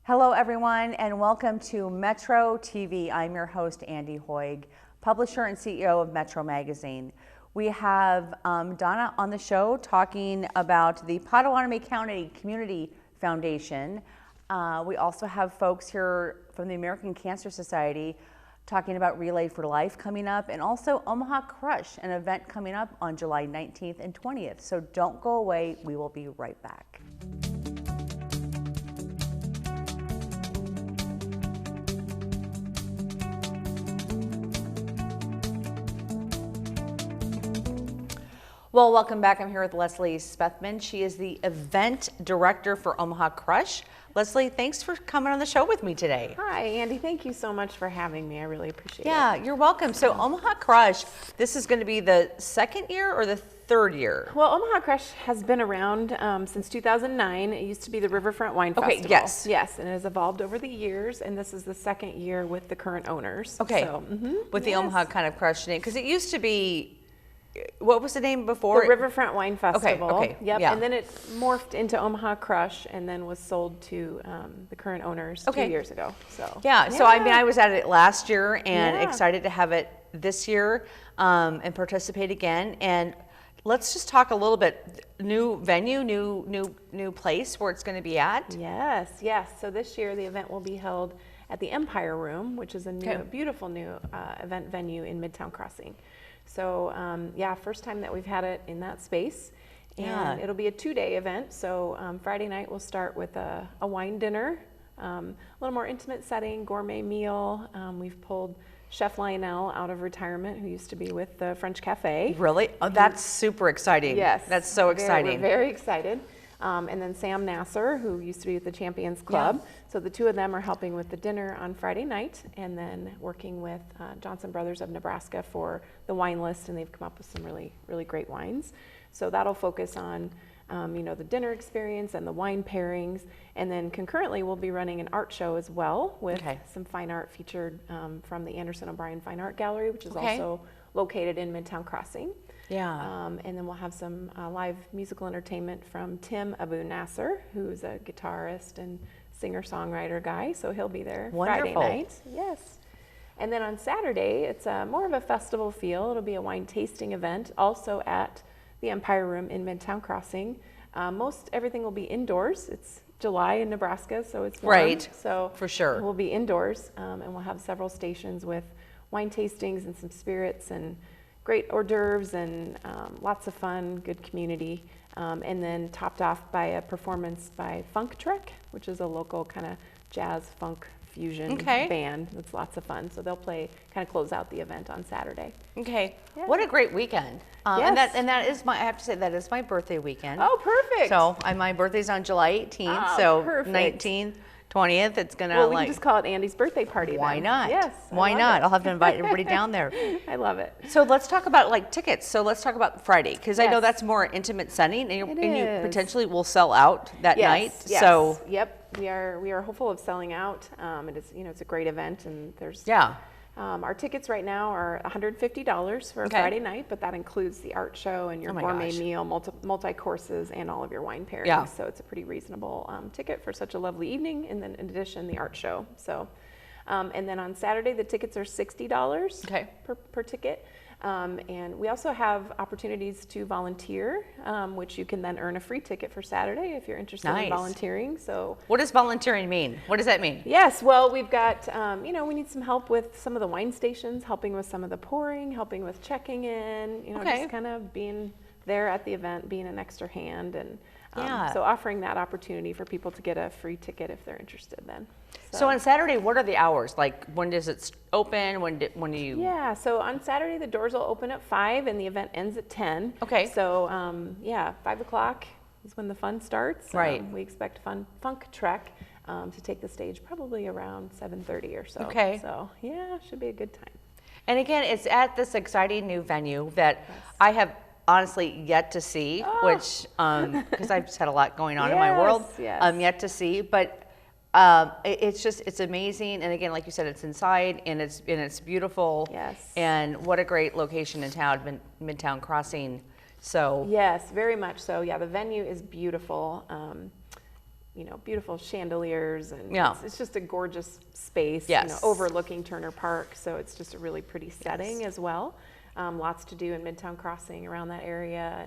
Hello everyone and welcome to Metro TV. I'm your host Andy Hoig, publisher and CEO of Metro Magazine. We have Donna on the show talking about the Potawatomi County Community Foundation. We also have folks here from the American Cancer Society talking about Relay for Life coming up, and also Omaha Crush, an event coming up on July 19th and 20th. So don't go away, we will be right back. Well, welcome back. I'm here with Leslie Spethman. She is the event director for Omaha Crush. Leslie, thanks for coming on the show with me today. Hi, Andy. Thank you so much for having me. I really appreciate it. Yeah, you're welcome. So Omaha Crush, this is going to be the second year or the third year? Well, Omaha Crush has been around since 2009. It used to be the Riverfront Wine Festival. Yes. Yes, and it has evolved over the years, and this is the second year with the current owners. Okay, so, with the Omaha kind of Crush name, because it used to be, what was the name before? The Riverfront Wine Festival. Okay. Yep. Yeah. And then it morphed into Omaha Crush, and then was sold to the current owners 2 years ago. So yeah. So I mean, I was at it last year and Yeah. excited to have it this year and participate again. And let's just talk a little bit. New venue, new place where it's going to be at. Yes. So this year the event will be held at the Empire Room, which is a new, beautiful new event venue in Midtown Crossing. So first time that we've had it in that space, and it'll be a 2-day event. So Friday night we'll start with a wine dinner, a little more intimate setting, gourmet meal. We've pulled Chef Lionel out of retirement, who used to be with the French Cafe. Really? Oh, that's super exciting. Yes, that's so exciting. We're very excited. And then Sam Nasser, who used to be with the Champions Club. Yeah. So the two of them are helping with the dinner on Friday night, and then working with Johnson Brothers of Nebraska for the wine list, and they've come up with some really, really great wines. So that'll focus on the dinner experience and the wine pairings, and then concurrently we'll be running an art show as well with some fine art featured from the Anderson O'Brien Fine Art Gallery, which is also located in Midtown Crossing. Yeah. And then we'll have some live musical entertainment from Tim Abu Nasser, who's a guitarist and singer-songwriter guy. So he'll be there Friday night. Yes. And then on Saturday, it's more of a festival feel. It'll be a wine tasting event, also at the Empire Room in Midtown Crossing. Most everything will be indoors. It's July in Nebraska, so it's warm. Right. So for sure, we'll be indoors, and we'll have several stations with wine tastings and some spirits and great hors d'oeuvres and lots of fun, good community, and then topped off by a performance by Funk Trek, which is a local kind of jazz funk fusion band. It's lots of fun. So they'll play, kind of close out the event on Saturday. Okay. Yeah. What a great weekend. Yes. And that is I have to say, that is my birthday weekend. Oh, perfect. So my birthday's on July 18th. Oh, so perfect. 19th, 20th, it's gonna Well, we can just call it Andy's birthday party. Why then. not? Yes. Why not? I'll have to invite everybody down there. I love it. So let's talk about tickets. So let's talk about Friday, because I know that's more intimate setting, and you potentially will sell out that night. Yes. So we are hopeful of selling out. It is it's a great event, and there's our tickets right now are $150 for a Friday night, but that includes the art show and your gourmet meal, multi-courses, and all of your wine pairings. Yeah. So it's a pretty reasonable ticket for such a lovely evening, and then in addition, the art show. So, and then on Saturday, the tickets are $60 per ticket. And we also have opportunities to volunteer, which you can then earn a free ticket for Saturday if you're interested in volunteering. So, what does volunteering mean? What does that mean? Yes, well, we've got, we need some help with some of the wine stations, helping with some of the pouring, helping with checking in, just kind of being there at the event, being an extra hand, and so offering that opportunity for people to get a free ticket if they're interested then. So on Saturday, what are the hours? Like, when does it open? When do you? Yeah, so on Saturday, the doors will open at 5 and the event ends at 10. Okay. So, 5 o'clock is when the fun starts. Right. We expect Funk Trek to take the stage probably around 7:30 or so. Okay. So, should be a good time. And again, it's at this exciting new venue that I have honestly yet to see, which, because I've just had a lot going on in my world, yet to see, but it's amazing. And again, like you said, it's inside and it's beautiful. Yes. And what a great location in town, Midtown Crossing. So yes, very much so. Yeah, the venue is beautiful. beautiful chandeliers, and Yeah. it's just a gorgeous space, Yes. overlooking Turner Park. So it's just a really pretty setting as well. Lots to do in Midtown Crossing around that area,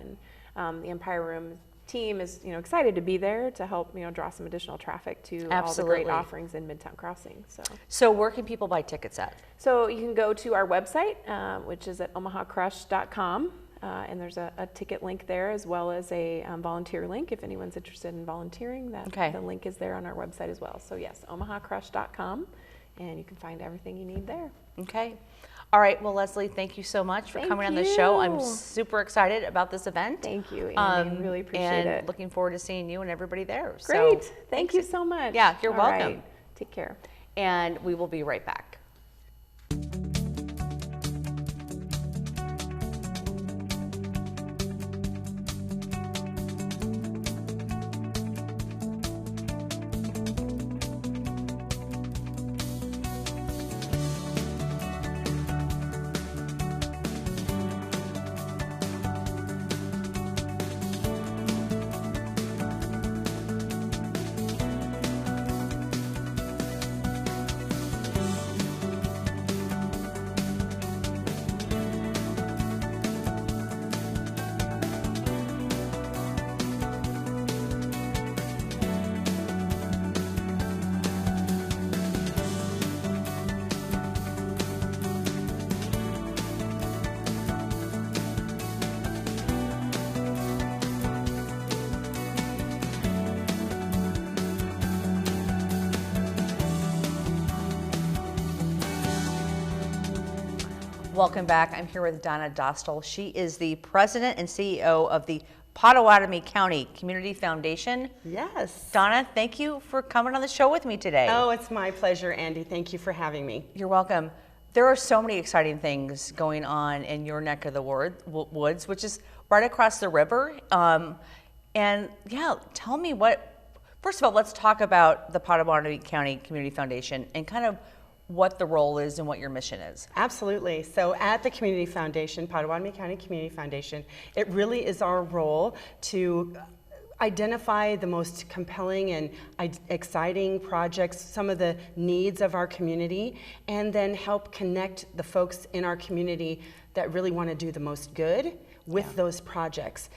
and the Empire Room team is excited to be there to help draw some additional traffic to all the great offerings in Midtown Crossing. So where can people buy tickets at? So you can go to our website, which is at omahacrush.com. And there's a ticket link there, as well as a volunteer link if anyone's interested in volunteering. The link is there on our website as well. So yes, omahacrush.com, and you can find everything you need there. Okay. All right. Well, Leslie, thank you so much for coming on the show. I'm super excited about this event. Thank you, Andy. Really appreciate it. Looking forward to seeing you and everybody there. Great. So, thank you so much. Yeah, you're welcome. Right. Take care. And we will be right back. Welcome back. I'm here with Donna Dostal. She is the president and CEO of the Pottawatomie County Community Foundation. Yes. Donna, thank you for coming on the show with me today. Oh, it's my pleasure, Andy. Thank you for having me. You're welcome. There are so many exciting things going on in your neck of the woods, which is right across the river. And yeah, tell me first of all, let's talk about the Pottawatomie County Community Foundation and kind of what the role is and what your mission is. Absolutely. So at the Community Foundation, Pottawatomie County Community Foundation, it really is our role to identify the most compelling and exciting projects, some of the needs of our community, and then help connect the folks in our community that really want to do the most good with those projects.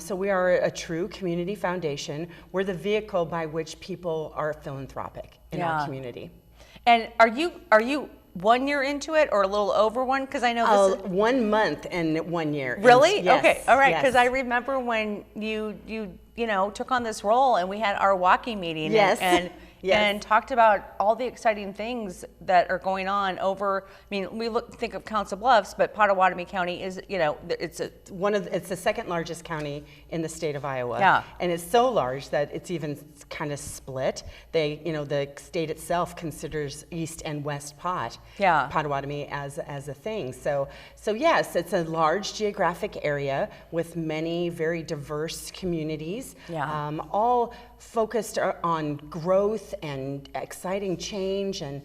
So we are a true community foundation. We're the vehicle by which people are philanthropic in our community. And are you 1 year into it or a little over one? Because I know this is 1 month and 1 year. Really? Yes, okay. All right. Because yes. I remember when you took on this role and we had our walking meeting. Yes. And yes. and talked about all the exciting things that are going on over. I mean, think of Council Bluffs, but Pottawatomie County is it's the second largest county in the state of Iowa. Yeah. And it's so large that it's even kind of split. The state itself considers East and West Pottawatomie as a thing. So yes, it's a large geographic area with many very diverse communities. Yeah. All focused on growth and exciting change and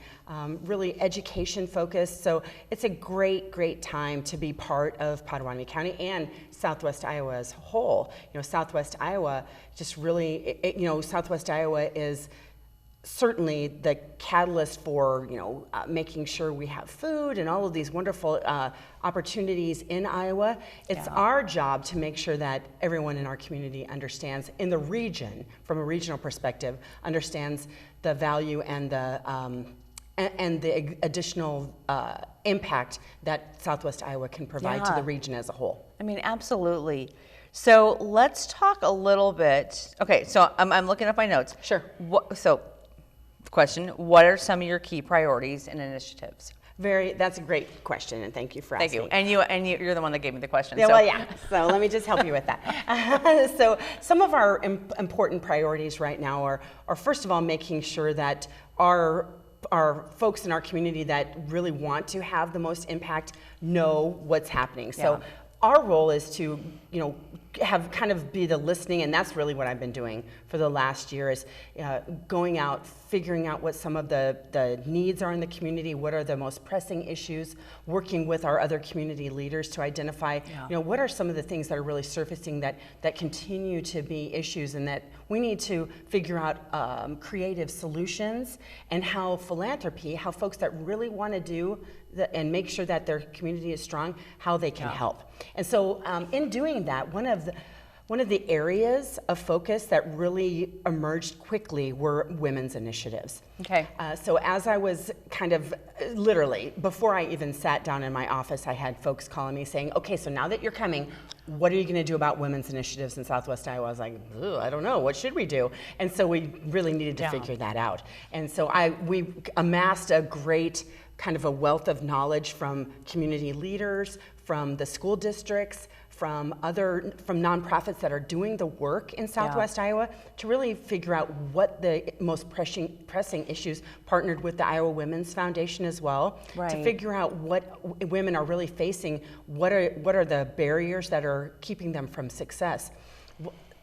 really education focused. So it's a great time to be part of Pottawatomie County and Southwest Iowa as a whole. Southwest Iowa just really, Southwest Iowa is certainly the catalyst for making sure we have food and all of these wonderful opportunities in Iowa. It's our job to make sure that everyone in our community understands, in the region, from a regional perspective, understands the value and the additional impact that Southwest Iowa can provide to the region as a whole. I mean, absolutely. So let's talk a little bit. Okay, so I'm looking up my notes. Sure. Question, what are some of your key priorities and initiatives? That's a great question, and thank you for asking. Thank you. And you're the one that gave me the question. Yeah, well, yeah. So let me just help you with that. So some of our important priorities right now are first of all making sure that our folks in our community that really want to have the most impact know what's happening. So our role is to, have kind of be the listening, and that's really what I've been doing for the last year is going out, figuring out what some of the needs are in the community, what are the most pressing issues, working with our other community leaders to identify, what are some of the things that are really surfacing that continue to be issues and that we need to figure out creative solutions, and how philanthropy, how folks that really want to do and make sure that their community is strong, how they can help. And so in doing that, one of the areas of focus that really emerged quickly were women's initiatives. Okay. So as I was kind of literally, before I even sat down in my office, I had folks calling me saying, okay, so now that you're coming, what are you going to do about women's initiatives in Southwest Iowa? I was like, I don't know, what should we do? And so we really needed to figure that out. And so we amassed a great kind of a wealth of knowledge from community leaders, from the school districts, from nonprofits that are doing the work in Southwest Iowa to really figure out what the most pressing issues, partnered with the Iowa Women's Foundation as well, to figure out what women are really facing, what are the barriers that are keeping them from success.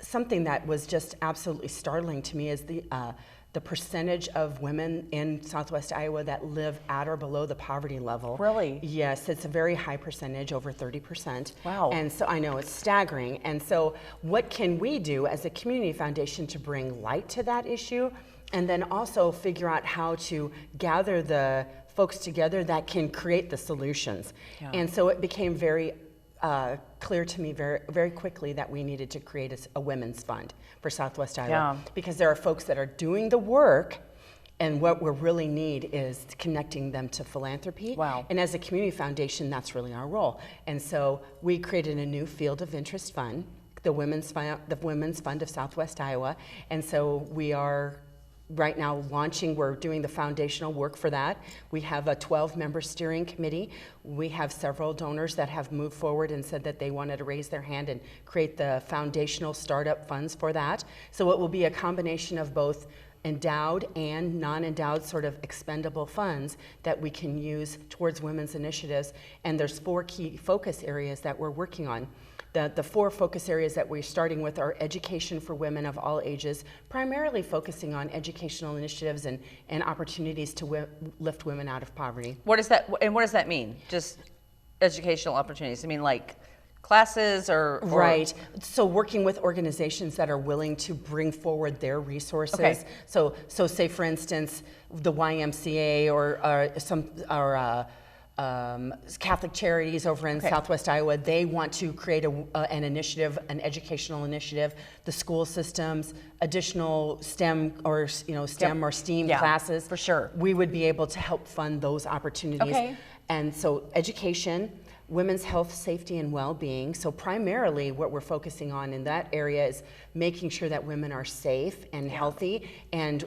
Something that was just absolutely startling to me is the percentage of women in Southwest Iowa that live at or below the poverty level. Really? Yes, it's a very high percentage, over 30%. Wow. And so I know it's staggering. And so what can we do as a community foundation to bring light to that issue, and then also figure out how to gather the folks together that can create the solutions? And so it became very clear to me very, very quickly that we needed to create a women's fund for Southwest Iowa, because there are folks that are doing the work, and what we really need is connecting them to philanthropy. And as a community foundation, that's really our role. And so we created a new field of interest fund, the Women's Fund of Southwest Iowa. And so we are right now launching, we're doing the foundational work for that. We have a 12-member steering committee. We have several donors that have moved forward and said that they wanted to raise their hand and create the foundational startup funds for that. So it will be a combination of both endowed and non-endowed sort of expendable funds that we can use towards women's initiatives. And there's 4 key focus areas that we're working on. The 4 focus areas that we're starting with are education for women of all ages, primarily focusing on educational initiatives and opportunities to lift women out of poverty. What does that mean? Just educational opportunities? I mean, like classes or? Right. So working with organizations that are willing to bring forward their resources. Okay. So say for instance, the YMCA or Catholic Charities over in Southwest Iowa, they want to create an initiative, an educational initiative. The school systems, additional STEM or STEM or STEAM classes. For sure. We would be able to help fund those opportunities. Okay. And so education, women's health, safety, and well-being. So primarily what we're focusing on in that area is making sure that women are safe and healthy, and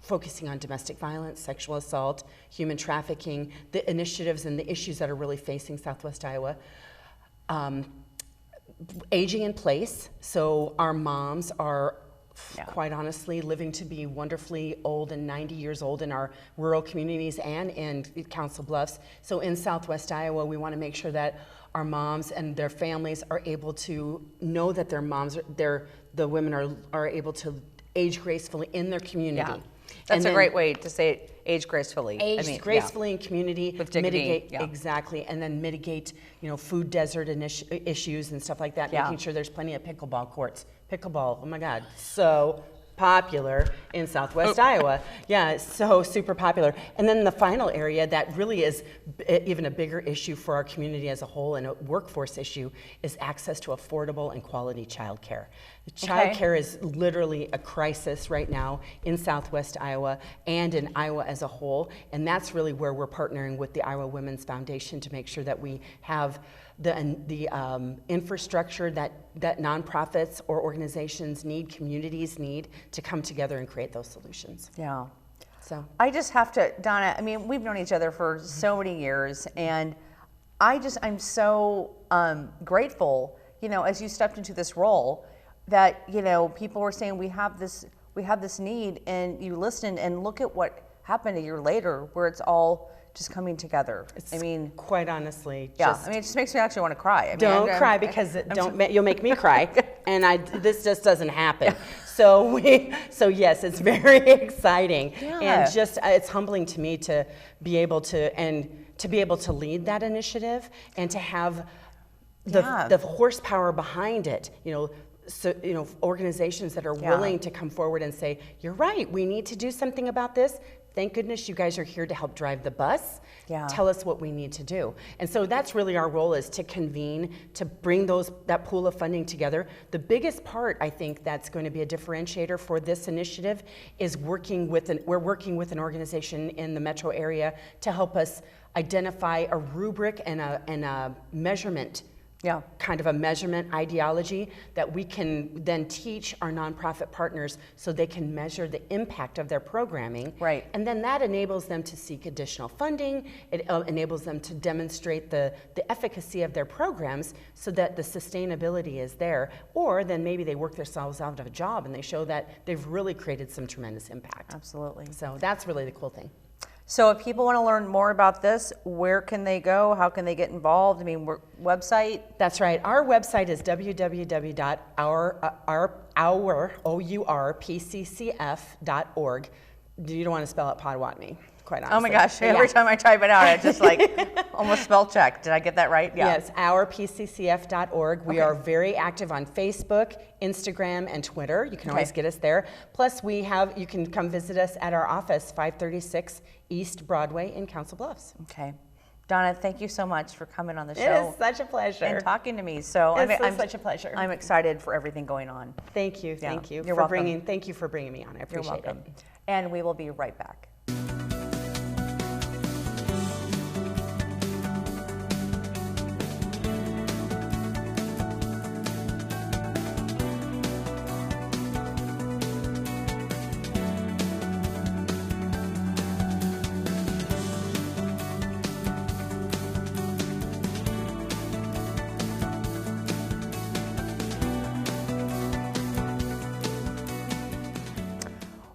focusing on domestic violence, sexual assault, human trafficking, the initiatives and the issues that are really facing Southwest Iowa. Aging in place, so our moms are quite honestly living to be wonderfully old and 90 years old in our rural communities and in Council Bluffs. So in Southwest Iowa, we want to make sure that our moms and their families are able to know that their moms, the women are able to age gracefully in their community. Yeah. That's a great way to say it, age gracefully. Age gracefully in community, with dignity, mitigate, exactly, and then mitigate, food desert issues and stuff like that, making sure there's plenty of pickleball courts. Pickleball, oh my God, so popular in Southwest Iowa. Yeah, so super popular. And then the final area that really is even a bigger issue for our community as a whole, and a workforce issue, is access to affordable and quality childcare. Childcare is literally a crisis right now in Southwest Iowa and in Iowa as a whole, and that's really where we're partnering with the Iowa Women's Foundation to make sure that we have the infrastructure that nonprofits or organizations need, communities need, to come together and create those solutions. Yeah. So I just have to, Donna, I mean, we've known each other for so many years, and I'm so grateful, as you stepped into this role, that, people were saying we have this need, and you listened, and look at what happened a year later, where it's all just coming together. I mean, Quite honestly, yeah, just I mean, it just makes me actually want to cry. I mean, don't cry because you'll make me cry, and this just doesn't happen. So yes, it's very exciting, Yeah. and just it's humbling to me to be able to lead that initiative and to have Yeah. the horsepower behind it. So organizations that are Yeah. willing to come forward and say, "You're right. We need to do something about this." Thank goodness you guys are here to help drive the bus. Yeah. Tell us what we need to do. And so that's really our role, is to convene, to bring that pool of funding together. The biggest part, I think, that's going to be a differentiator for this initiative is we're working with an organization in the metro area to help us identify a rubric and a measurement. Yeah. Kind of a measurement ideology that we can then teach our nonprofit partners so they can measure the impact of their programming. Right. And then that enables them to seek additional funding. It enables them to demonstrate the efficacy of their programs so that the sustainability is there. Or then maybe they work themselves out of a job and they show that they've really created some tremendous impact. Absolutely. So that's really the cool thing. So if people want to learn more about this, where can they go? How can they get involved? I mean, website? That's right. Our website is www.ourpccf.org. You don't want to spell out Potawatomi, quite honestly. Oh my gosh, every time I type it out, I just almost spell check. Did I get that right? Yeah. Yes, ourpccf.org. We Okay. are very active on Facebook, Instagram, and Twitter. You can always get us there. Plus, you can come visit us at our office, 536 East Broadway in Council Bluffs. Okay. Donna, thank you so much for coming on the It show is such a pleasure. and talking to me. So It's such a pleasure. I'm excited for everything going on. Thank you Yeah. for You're welcome. bringing me on. I You're appreciate welcome. it. And we will be right back.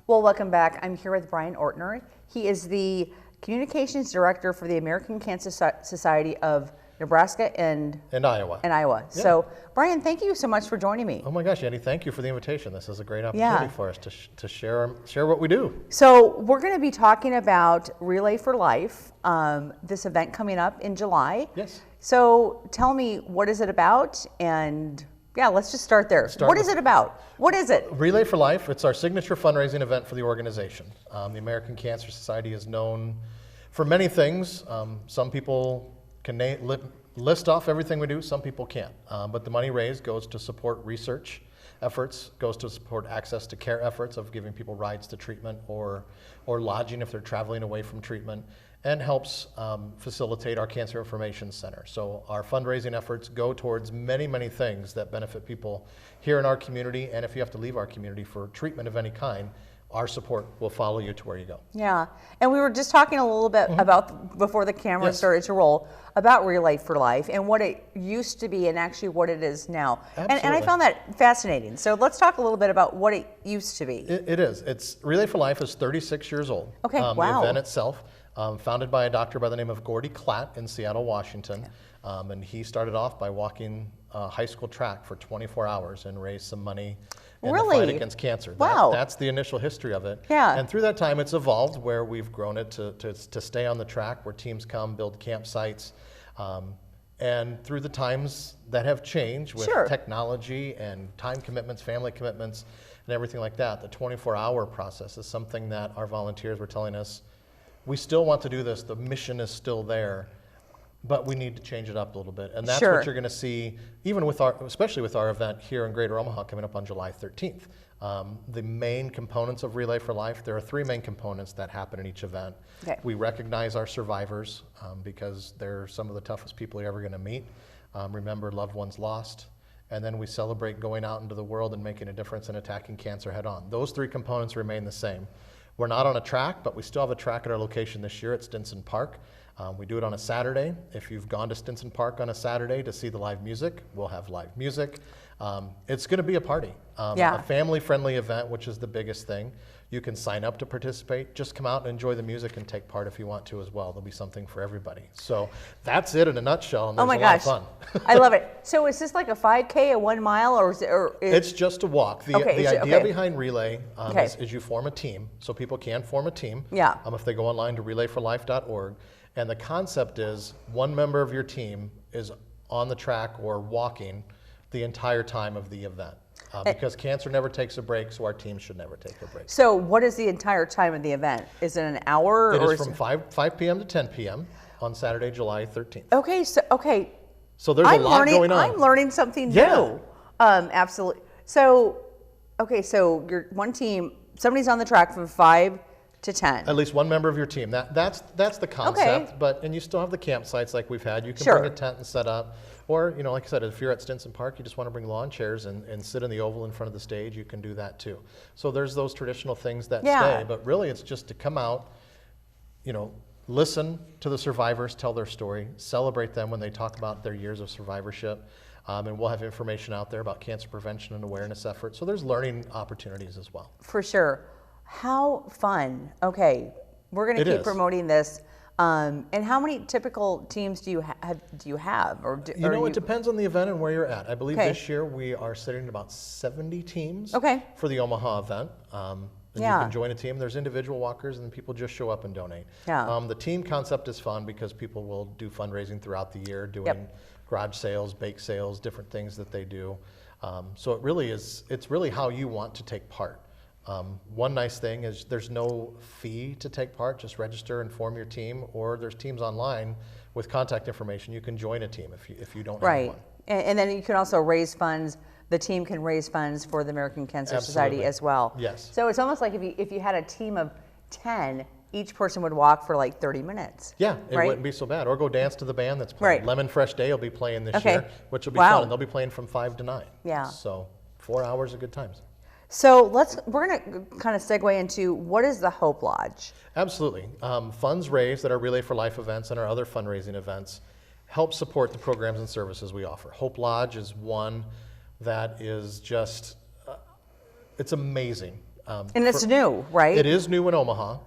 Well, welcome back. I'm here with Brian Ortner. He is the Communications Director for the American Cancer Society of Nebraska and Iowa. Iowa. Yeah. So, Brian, thank you so much for joining me. Oh my gosh, Andy, thank you for the invitation. This is a great opportunity for us to share what we do. So, we're going to be talking about Relay for Life, this event coming up in July. Yes. So, tell me, what is it about? And yeah, let's just start there. What is it about? What is it? Relay for Life, it's our signature fundraising event for the organization. The American Cancer Society is known for many things. Some people can list off everything we do, some people can't. But the money raised goes to support research efforts, goes to support access to care efforts of giving people rides to treatment or lodging if they're traveling away from treatment, and helps facilitate our Cancer Information Center. So our fundraising efforts go towards many, many things that benefit people here in our community, and if you have to leave our community for treatment of any kind, our support will follow you to where you go. Yeah, and we were just talking a little bit about, before the camera Yes. started to roll, about Relay for Life and what it used to be and actually what it is now. And I Absolutely. found that fascinating. So let's talk a little bit about what it used to be. It is. It's Relay for Life is 36 years old. Okay, The wow. event itself, founded by a doctor by the name of Gordy Klatt in Seattle, Washington. And he started off by walking high school track for 24 hours and raised some money in the Really? fight against cancer. Wow. That's the initial history of it. Yeah. And through that time, it's evolved where we've grown it to stay on the track, where teams come, build campsites. And through the times that have changed with Sure. technology and time commitments, family commitments, and everything like that, the 24-hour process is something that our volunteers were telling us, we still want to do this, the mission is still there, but we need to change it up a little bit. And that's Sure. what you're going to see, even especially with our event here in Greater Omaha coming up on July 13th. The main components of Relay for Life, there are three main components that happen in each event. Okay. We recognize our survivors because they're some of the toughest people you're ever going to meet. Remember loved ones lost. And then we celebrate going out into the world and making a difference and attacking cancer head on. Those three components remain the same. We're not on a track, but we still have a track at our location this year at Stinson Park. We do it on a Saturday. If you've gone to Stinson Park on a Saturday to see the live music, we'll have live music. It's going to be a party, a family-friendly event, which is the biggest thing. You can sign up to participate. Just come out and enjoy the music and take part if you want to as well. There'll be something for everybody. So that's it in a nutshell, and there's Oh my a lot gosh, of fun. I love it. So is this like a 5K, a 1 mile, or is it? It's just a walk. The idea behind Relay is you form a team, so people can form a team. Yeah. If they go online to relayforlife.org, and the concept is one member of your team is on the track or walking the entire time of the event. Because cancer never takes a break, so our team should never take a break. So what is the entire time of the event? Is it an hour? It is from 5 p.m. to 10 p.m. on Saturday, July 13th. Okay, So there's a lot going on. I'm learning something Yeah. new. Absolutely. So, okay, so you're one team, somebody's on the track from 5 to 10. At least one member of your team. That's the concept. Okay. And you still have the campsites like we've had. You can Sure. bring a tent and set up. Or, like I said, if you're at Stinson Park, you just want to bring lawn chairs and sit in the oval in front of the stage, you can do that too. So there's those traditional things that stay. But really, it's just to come out, listen to the survivors tell their story, celebrate them when they talk about their years of survivorship. And we'll have information out there about cancer prevention and awareness efforts. So there's learning opportunities as well. For sure. How fun. Okay, we're going to keep promoting this. And how many typical teams do you have? It depends on the event and where you're at. I believe this year we are sitting at about 70 teams for the Omaha event. You can join a team. There's individual walkers, and people just show up and donate. Yeah. The team concept is fun because people will do fundraising throughout the year, doing garage sales, bake sales, different things that they do. So it's really how you want to take part. One nice thing is there's no fee to take part. Just register and form your team, or there's teams online with contact information. You can join a team if you don't have one. Right, and then you can also raise funds. The team can raise funds for the American Cancer Society as well. Yes. So it's almost like if you had a team of 10, each person would walk for like 30 minutes. Yeah, it wouldn't be so bad. Or go dance to the band that's playing. Right. Lemon Fresh Day will be playing this year, which will be Wow. fun. And they'll be playing from 5 to 9. Yeah. So 4 hours of good times. So we're going to kind of segue into what is the Hope Lodge? Absolutely. Funds raised at our Relay for Life events and our other fundraising events help support the programs and services we offer. Hope Lodge is one that is just, it's amazing. And it's new, right? It is new in Omaha.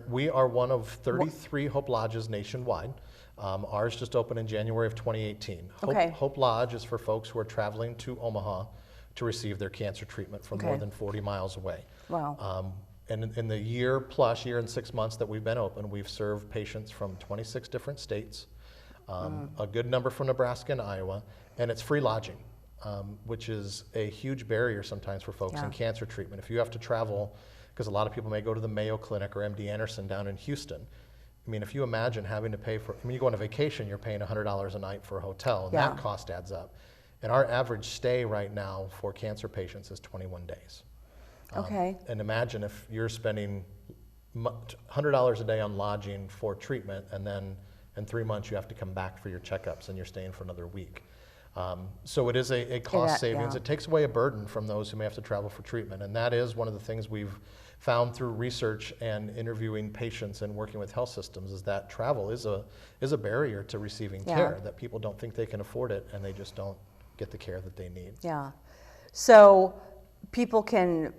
We are one of 33 Hope Lodges nationwide. Ours just opened in January of 2018. Hope Lodge is for folks who are traveling to Omaha to receive their cancer treatment from more than 40 miles away. Wow. And in the year and 6 months that we've been open, we've served patients from 26 different states, a good number from Nebraska and Iowa, and it's free lodging, which is a huge barrier sometimes for folks in cancer treatment. If you have to travel, because a lot of people may go to the Mayo Clinic or MD Anderson down in Houston. I mean, if you imagine having to pay for, you go on a vacation, you're paying $100 a night for a hotel, and that cost adds up. And our average stay right now for cancer patients is 21 days. And imagine if you're spending $100 a day on lodging for treatment, and then in 3 months you have to come back for your checkups and you're staying for another week. So it is a cost savings. It takes away a burden from those who may have to travel for treatment. And that is one of the things we've found through research and interviewing patients and working with health systems, is that travel is a barrier to receiving care, that people don't think they can afford it and they just don't get the care that they need. Yeah. So people can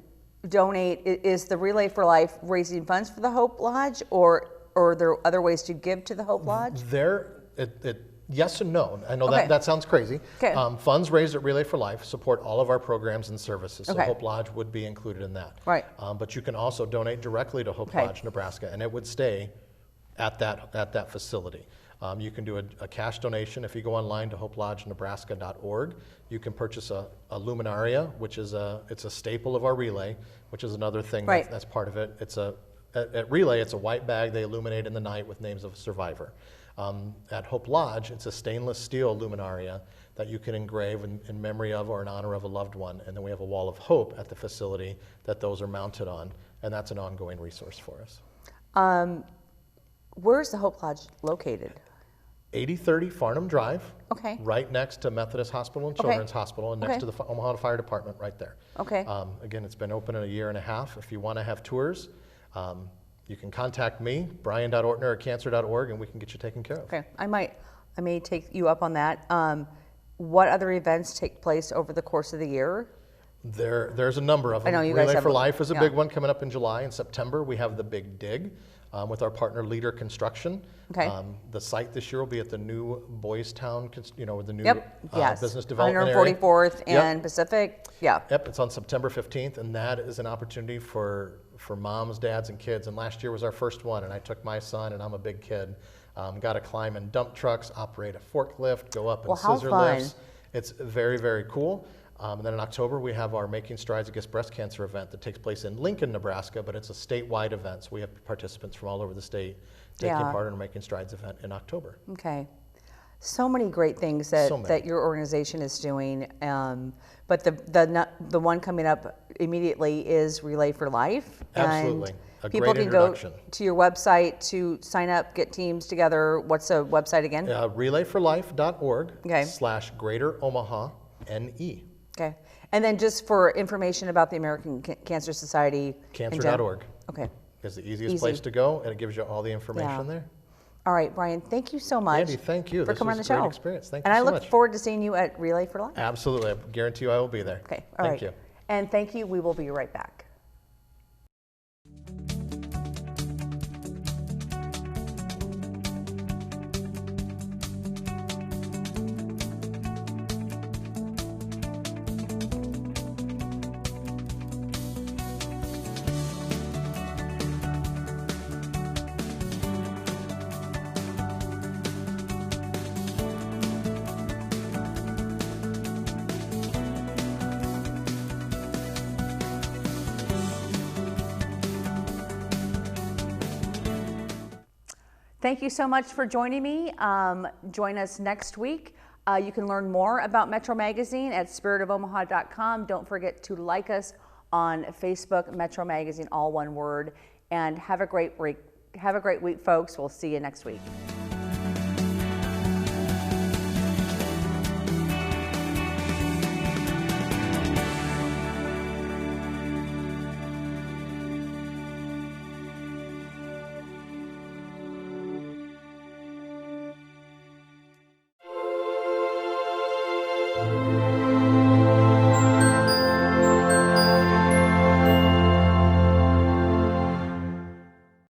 donate. Is the Relay for Life raising funds for the Hope Lodge, or are there other ways to give to the Hope Lodge? Yes and no. I know that sounds crazy. Funds raised at Relay for Life support all of our programs and services, so Hope Lodge would be included in that. Right. But you can also donate directly to Hope Lodge, Nebraska, and it would stay at that facility. You can do a cash donation. If you go online to hopelodgenebraska.org, you can purchase a luminaria, which is it's a staple of our Relay, which is another thing that's part of it. At Relay, it's a white bag they illuminate in the night with names of a survivor. At Hope Lodge, it's a stainless steel luminaria that you can engrave in memory of or in honor of a loved one. And then we have a wall of hope at the facility that those are mounted on, and that's an ongoing resource for us. Where's the Hope Lodge located? 8030 Farnham Drive, right next to Methodist Hospital and Children's Hospital, and next to the Omaha Fire Department right there. Again, it's been open in a year and a half. If you want to have tours, you can contact me, brian.ortner@cancer.org, and we can get you taken care of. Okay, I may take you up on that. What other events take place over the course of the year? There's a number of them. I know you guys Relay have for a- Life is a yeah. big one coming up in July. In September, we have the Big Dig with our partner Leader Construction. Okay. The site this year will be at the new Boys Town, with the new Yep, yes. business development area. 144th Yep. and Pacific, yeah. Yep, it's on September 15th, and that is an opportunity for moms, dads, and kids. And last year was our first one, and I took my son, and I'm a big kid. Got to climb in dump trucks, operate a forklift, go up in Well, how scissor fun. lifts. It's very, very cool. And then in October, we have our Making Strides Against Breast Cancer event that takes place in Lincoln, Nebraska, but it's a statewide event. So we have participants from all over the state taking Yeah. part in our Making Strides event in October. Okay. So many great things that, So many. that your organization is doing. But the one coming up immediately is Relay for Life. Absolutely. And A people great can go introduction. to your website to sign up, get teams together. What's the website again? Relayforlife.org Okay. /Greater Omaha NE. Okay. And then just for information about the American Cancer Society. in general. Cancer.org Okay. is the easiest Easy. place to go, and it gives you all the information Yeah. there. All right, Brian, thank you so much. Andy, thank you. For This coming on the was a show. great experience. Thank and you I so look much. forward to seeing you at Relay for Life. Absolutely. I guarantee you I will be there. Okay. All right. Thank you. And thank you. We will be right back. Thank you so much for joining me. Join us next week. You can learn more about Metro Magazine at spiritofomaha.com. Don't forget to like us on Facebook, Metro Magazine, all one word. And have a great week, folks. We'll see you next week.